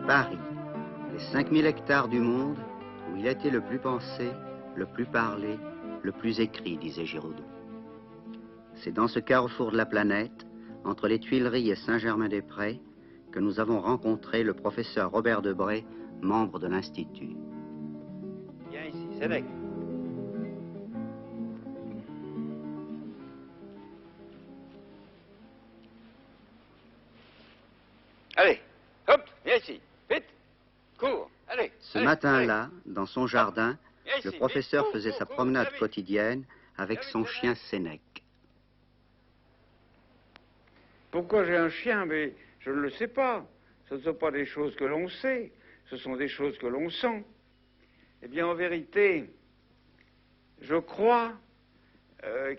Paris, les 5000 hectares du monde où il a été le plus pensé, le plus parlé, le plus écrit, disait Giraudoux. C'est dans ce carrefour de la planète, entre les Tuileries et Saint-Germain-des-Prés, que nous avons rencontré le professeur Robert Debré, membre de l'Institut. Viens ici, Sénèque. Allez, hop, viens ici, vite, cours, allez. Ce matin-là, dans son jardin, Viens ici, le professeur vite, faisait cours, sa cours, promenade allez. quotidienne avec son Allez, chien Sénèque. Pourquoi j'ai un chien? Mais je ne le sais pas. Ce ne sont pas des choses que l'on sait, ce sont des choses que l'on sent. Eh bien, en vérité, je crois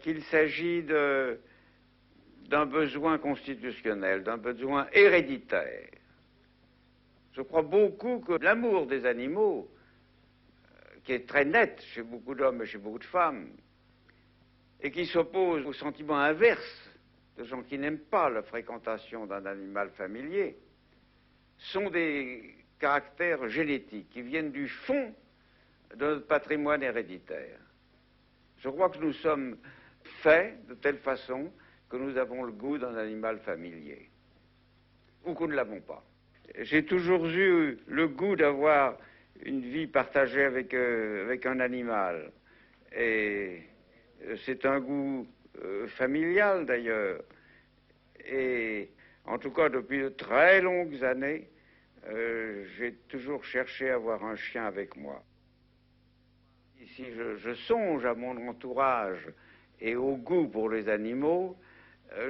qu'il s'agit d'un besoin constitutionnel, d'un besoin héréditaire. Je crois beaucoup que l'amour des animaux, qui est très net chez beaucoup d'hommes et chez beaucoup de femmes, et qui s'oppose au sentiment inverse de gens qui n'aiment pas la fréquentation d'un animal familier, sont des caractères génétiques qui viennent du fond de notre patrimoine héréditaire. Je crois que nous sommes faits de telle façon que nous avons le goût d'un animal familier, ou que nous ne l'avons pas. J'ai toujours eu le goût d'avoir une vie partagée avec un animal, et c'est un goût familial d'ailleurs, et en tout cas depuis de très longues années, j'ai toujours cherché à avoir un chien avec moi. Si je songe à mon entourage et au goût pour les animaux,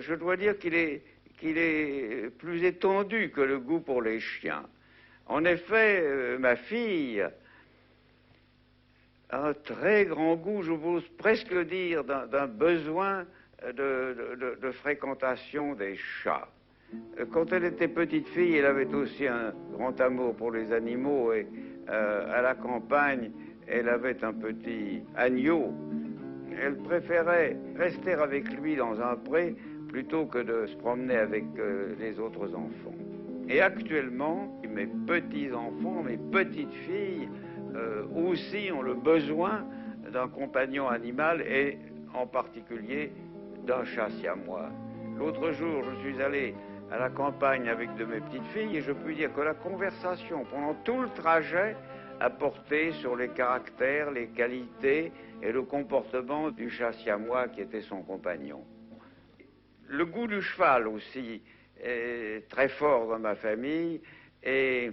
je dois dire qu'il est plus étendu que le goût pour les chiens. En effet, ma fille a un très grand goût, je j'ose presque le dire, d'un besoin de fréquentation des chats. Quand elle était petite fille, elle avait aussi un grand amour pour les animaux et à la campagne, elle avait un petit agneau. Elle préférait rester avec lui dans un pré plutôt que de se promener avec les autres enfants. Et actuellement, mes petits-enfants, mes petites-filles aussi ont le besoin d'un compagnon animal et en particulier d'un chat siamois. L'autre jour, je suis allé à la campagne avec de mes petites filles et je puis dire que la conversation pendant tout le trajet a porté sur les caractères, les qualités et le comportement du chat siamois qui était son compagnon. Le goût du cheval aussi est très fort dans ma famille et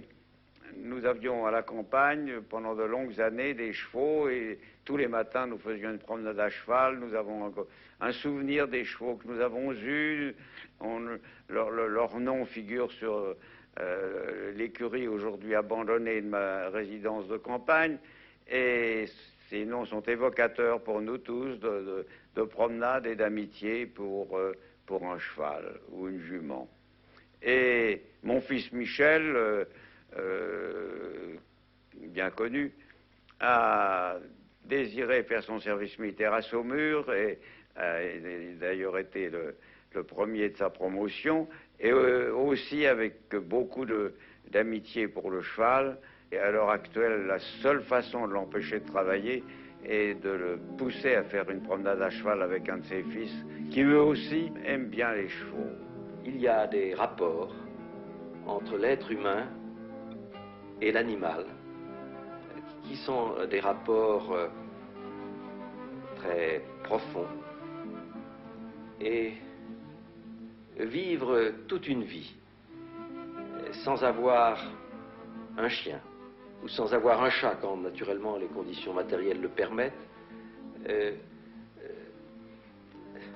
nous avions à la campagne pendant de longues années des chevaux et tous les matins nous faisions une promenade à cheval. Nous avons un souvenir des chevaux que nous avons eus. Leur nom figure sur l'écurie aujourd'hui abandonnée de ma résidence de campagne et ces noms sont évocateurs pour nous tous de promenade et d'amitié pour un cheval ou une jument. Et mon fils Michel, bien connu, a désiré faire son service militaire à Saumur et a d'ailleurs été le premier de sa promotion et aussi avec beaucoup d'amitié pour le cheval. Et à l'heure actuelle, la seule façon de l'empêcher de travailler est de le pousser à faire une promenade à cheval avec un de ses fils qui eux aussi aiment bien les chevaux. Il y a des rapports entre l'être humain et l'animal qui sont des rapports très profonds et vivre toute une vie sans avoir un chien ou sans avoir un chat quand naturellement les conditions matérielles le permettent,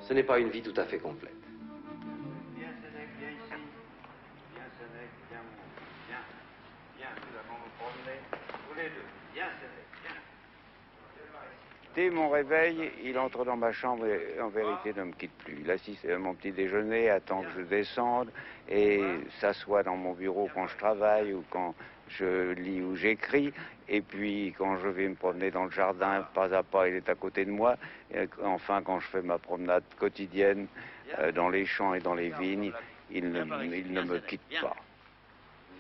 ce n'est pas une vie tout à fait complète. Viens Sénèque, viens ici. Viens Sénèque, viens, nous allons nous promener tous les deux. Viens Sénèque, viens. Dès mon réveil, il entre dans ma chambre et en vérité ne me quitte plus. Il assiste à mon petit déjeuner, attend que je descende et s'assoit dans mon bureau quand je travaille ou quand je lis ou j'écris. Et puis quand je vais me promener dans le jardin, pas à pas, il est à côté de moi. Et enfin, quand je fais ma promenade quotidienne dans les champs et dans les vignes, il ne me quitte pas.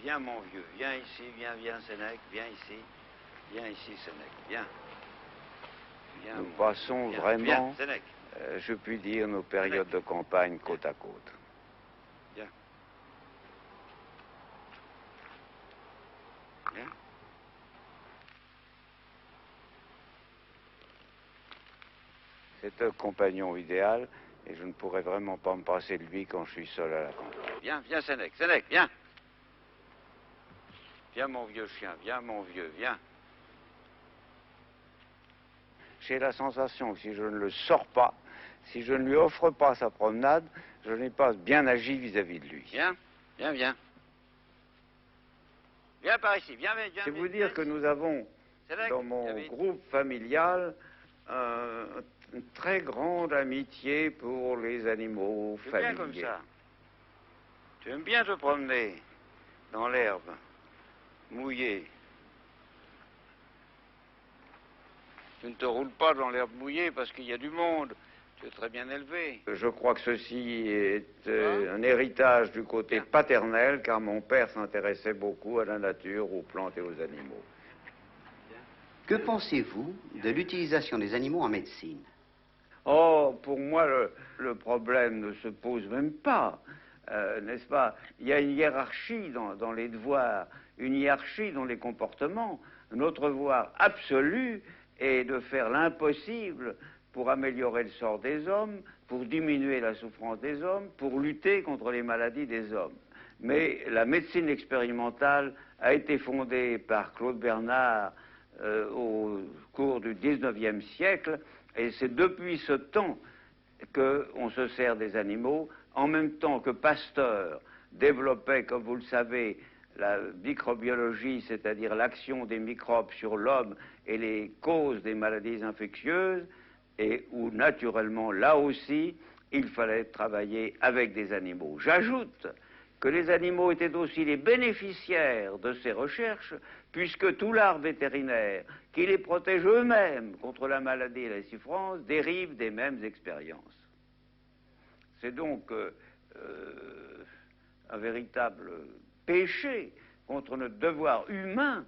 Viens, mon vieux, viens ici, viens, Sénèque, viens ici, Sénèque, viens. Nous passons vraiment, je puis dire, nos périodes de campagne côte à côte. Viens. Viens. C'est un compagnon idéal et je ne pourrais vraiment pas me passer de lui quand je suis seul à la campagne. Viens, Sénèque, viens. Viens, mon vieux chien, viens, mon vieux, viens. J'ai la sensation que si je ne le sors pas, si je ne lui offre pas sa promenade, je n'ai pas bien agi vis-à-vis de lui. Viens. Viens par ici, viens. C'est vous dire que nous avons, dans mon groupe familial, une très grande amitié pour les animaux familiers. Viens comme ça. Tu aimes bien te promener dans l'herbe mouillée. Tu ne te roules pas dans l'herbe mouillée parce qu'il y a du monde. Tu es très bien élevé. Je crois que ceci est un héritage du côté paternel, car mon père s'intéressait beaucoup à la nature, aux plantes et aux animaux. Que pensez-vous de l'utilisation des animaux en médecine? Oh, pour moi, le problème ne se pose même pas, n'est-ce pas? Il y a une hiérarchie dans les devoirs, une hiérarchie dans les comportements. Notre devoir absolu est de faire l'impossible pour améliorer le sort des hommes, pour diminuer la souffrance des hommes, pour lutter contre les maladies des hommes. Mais la médecine expérimentale a été fondée par Claude Bernard au cours du XIXe siècle, et c'est depuis ce temps qu'on se sert des animaux, en même temps que Pasteur développait, comme vous le savez, la microbiologie, c'est-à-dire l'action des microbes sur l'homme et les causes des maladies infectieuses, et où naturellement, là aussi, il fallait travailler avec des animaux. J'ajoute que les animaux étaient aussi les bénéficiaires de ces recherches, puisque tout l'art vétérinaire, qui les protège eux-mêmes contre la maladie et la souffrance, dérive des mêmes expériences. C'est donc un véritable péché contre notre devoir humain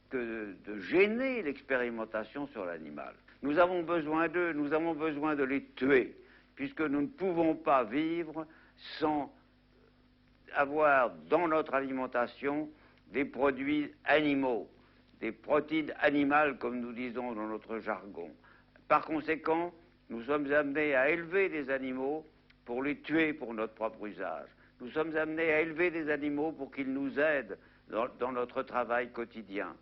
que de gêner l'expérimentation sur l'animal. Nous avons besoin d'eux, nous avons besoin de les tuer, puisque nous ne pouvons pas vivre sans avoir dans notre alimentation des produits animaux, des protéines animales, comme nous disons dans notre jargon. Par conséquent, nous sommes amenés à élever des animaux pour les tuer pour notre propre usage. Nous sommes amenés à élever des animaux pour qu'ils nous aident dans notre travail quotidien,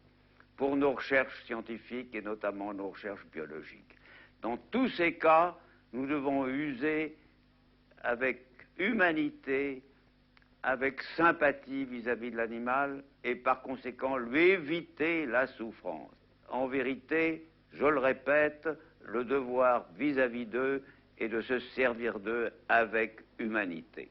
pour nos recherches scientifiques et notamment nos recherches biologiques. Dans tous ces cas, nous devons user avec humanité, avec sympathie vis-à-vis de l'animal et par conséquent lui éviter la souffrance. En vérité, je le répète, le devoir vis-à-vis d'eux est de se servir d'eux avec humanité.